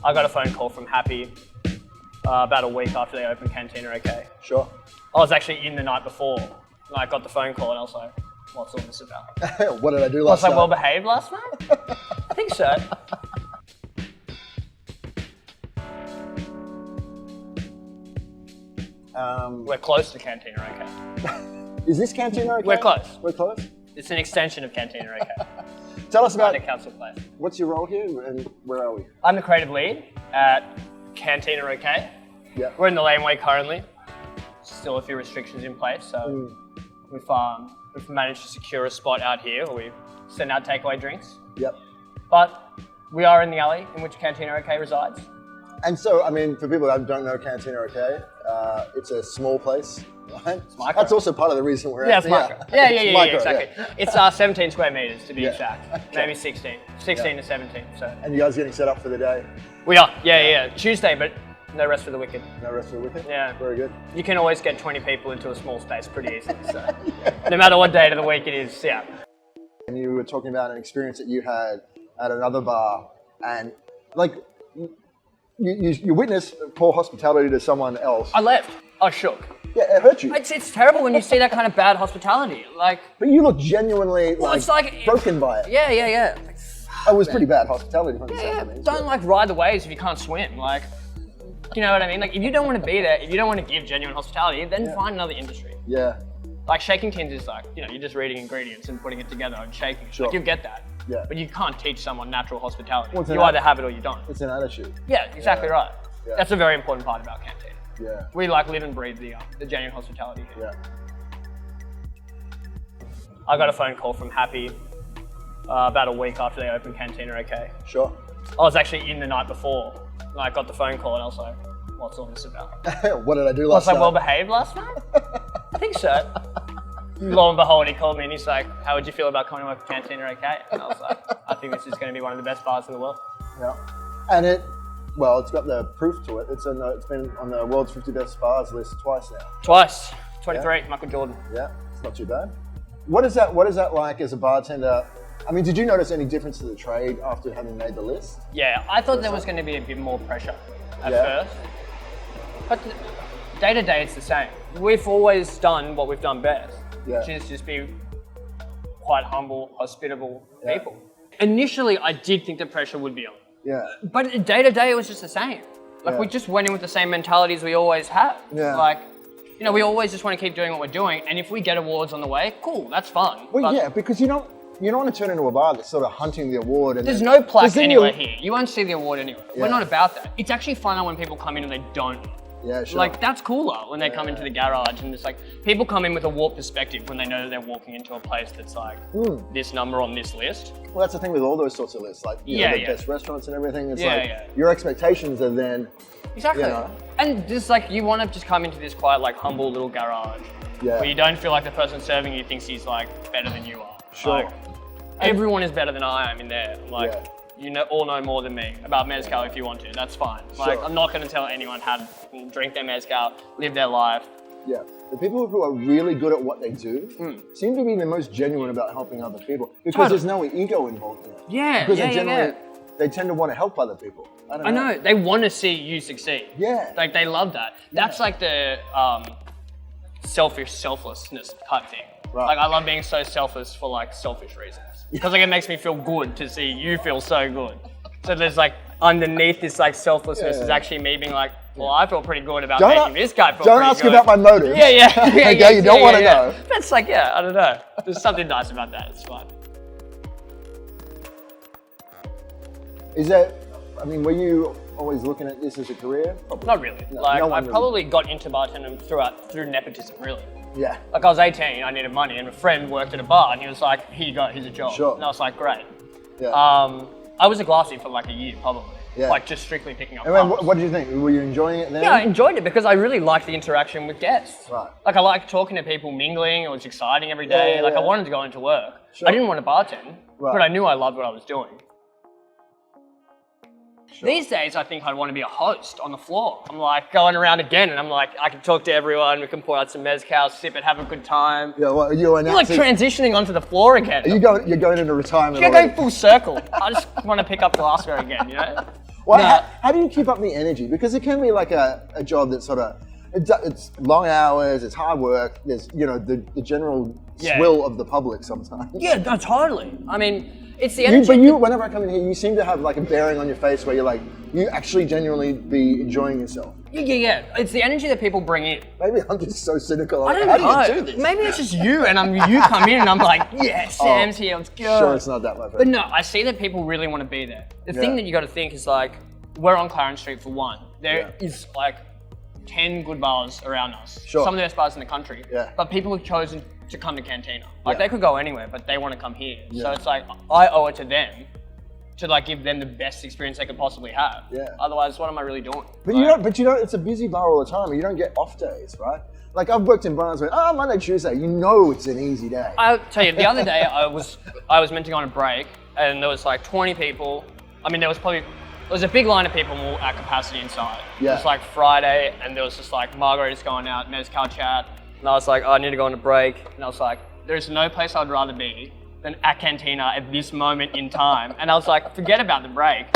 I got a phone call from Happy about a week after they opened Cantina OK. Sure. I was actually in the night before, and I got the phone call, and I was like, "What's all this about?" What did I do last night? Was I well behaved last night? I think so. We're close to Cantina OK. Is this Cantina OK? We're close. We're close? It's an extension of Cantina OK. Tell us about the council place. What's your role here and where are we? I'm the creative lead at Cantina OK. Yeah. We're in the laneway currently. Still a few restrictions in place, so we've managed to secure a spot out here where we send out takeaway drinks. Yep. But we are in the alley in which Cantina OK resides. And so, I mean, for people that don't know Cantina OK, it's a small place, right? It's micro. That's also part of the reason we're Yeah, it's micro. Yeah, exactly. Yeah. It's 17 square meters to be exact. Okay. Maybe 16 to 17. So. And you guys getting set up for the day? We are, yeah. Tuesday, but no rest for the wicked. No rest for the wicked? Yeah. Very good. You can always get 20 people into a small space pretty easily. So no matter what day of the week it is, yeah. And you were talking about an experience that you had at another bar, and like you witnessed poor hospitality to someone else. I left. I was shook. Yeah, it hurt you. It's terrible when you see that kind of bad hospitality. Like, but you look genuinely it's like broken by it. Yeah. It was pretty bad hospitality from the sound of things. Don't like ride the waves if you can't swim. Like, you know what I mean? Like, if you don't want to be there, if you don't want to give genuine hospitality, then find another industry. Yeah. Like shaking tins is like, you're just reading ingredients and putting it together and shaking. Sure. Like, you'll get that. Yeah. But you can't teach someone natural hospitality. Well, you either have it or you don't. It's an attitude. Yeah, exactly right. Yeah. That's a very important part about Cantina. Yeah. We like live and breathe the genuine hospitality here. Yeah. I got a phone call from Happy about a week after they opened Cantina OK. Sure. I was actually in the night before, and I got the phone call, and I was like, "What's all this about?" What did I do last night? Was I well behaved last night? I think so. Lo and behold, he called me and he's like, "How would you feel about coming to work at Cantina OK?" And I was like, "I think this is going to be one of the best bars in the world." Yeah. And it's got the proof to it. It's been on the world's 50 best bars list twice now. Twice. 23, Michael Jordan. Yeah, it's not too bad. What is that like as a bartender? I mean, did you notice any difference to the trade after having made the list? Yeah, I thought there was going to be a bit more pressure at first. But day to day, it's the same. We've always done what we've done best, which is just be quite humble, hospitable people. Initially, I did think the pressure would be on. Yeah. But day to day, it was just the same. Like, we just went in with the same mentalities we always have. Yeah. Like, we always just want to keep doing what we're doing. And if we get awards on the way, cool, that's fun. Well, because you don't want to turn into a bar that's sort of hunting the award. And there's no plaque anywhere here. You won't see the award anywhere. Yeah. We're not about that. It's actually funner when people come in and they don't. Yeah, sure. Like, that's cooler when they come into the garage, and it's like, people come in with a warped perspective when they know that they're walking into a place that's like, this number on this list. Well, that's the thing with all those sorts of lists, like the best restaurants and everything. It's your expectations are then... Exactly. And just like, you want to just come into this quite like humble little garage where you don't feel like the person serving you thinks he's like better than you are. Sure. Like, everyone is better than I am in there. Like, you all know more than me about mezcal if you want to. That's fine. Like, I'm not going to tell anyone how to drink their mezcal, live their life. Yeah. The people who are really good at what they do seem to be the most genuine about helping other people because there's no ego involved in it. Yeah, because they tend to want to help other people. I know. They want to see you succeed. Yeah. Like, they love that. That's like the selflessness type thing. Right. Like, I love being so selfless for like selfish reasons. Because like, it makes me feel good to see you feel so good. So there's like, underneath this like selflessness is actually me being like, well, I feel pretty good about making this guy feel pretty good. Don't ask about my motives. Yeah. You don't want to know. That's like, I don't know. There's something nice about that. It's fun. Were you always looking at this as a career? Probably. Not really. No, I probably got into bartending through nepotism, really. Yeah. Like, I was 18, I needed money, and a friend worked at a bar, and he was like, here you go, here's a job. Sure. And I was like, great. Yeah. I was a glassy for like a year, probably. Yeah. Like, just strictly picking up what did you think? Were you enjoying it then? Yeah, I enjoyed it because I really liked the interaction with guests. Right. Like, I liked talking to people, mingling. It was exciting every day. I wanted to go into work. Sure. I didn't want to bartend, but I knew I loved what I was doing. Sure. These days, I think I'd want to be a host on the floor. I'm like going around again, and I'm like, I can talk to everyone. We can pour out some mezcal, sip it, have a good time. Yeah, well, you're like transitioning onto the floor again. You're going into retirement. You're going full circle. I just want to pick up glassware again, you know? Well, How do you keep up the energy? Because it can be like a job that's sort of, it's long hours, it's hard work. There's, you know, the general swill of the public sometimes. Yeah, no, totally. I mean, it's the energy. But you, whenever I come in here, you seem to have like a bearing on your face where you're like, you actually genuinely be enjoying yourself. Yeah. It's the energy that people bring in. Maybe I'm just so cynical. I don't know. How do you do this? Maybe it's just you, and you come in, and I'm like, yeah, Sam's here, let's go. Sure, it's not that much. But no, I see that people really want to be there. The thing that you got to think is like, we're on Clarence Street for one. There is like 10 good bars around us. Sure. Some of the best bars in the country. Yeah. But people have chosen to come to Cantina. Like they could go anywhere, but they want to come here. So it's like, I owe it to them to like give them the best experience they could possibly have. Yeah. Otherwise, what am I really doing? But you don't, it's a busy bar all the time and you don't get off days, right? Like I've worked in bars where, Monday, Tuesday, you know it's an easy day. I'll tell you, the other day I was meant to go on a break and there was like 20 people. I mean, there was a big line of people at capacity inside. Yeah. It was like Friday and there was just like margaritas going out, mezcal chat. And I was like, I need to go on a break. And I was like, there's no place I'd rather be than at Cantina at this moment in time. And I was like, forget about the break.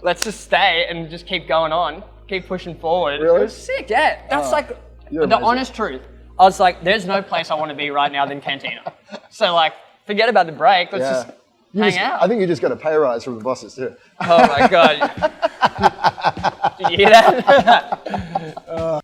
Let's just stay and just keep going on, keep pushing forward. Really? It was sick, yeah. That's like the amazing. honest truth. I was like, there's no place I want to be right now than Cantina. So like, forget about the break, let's just hang out. I think you just got a pay rise from the bosses too. Oh my God. Did you hear that?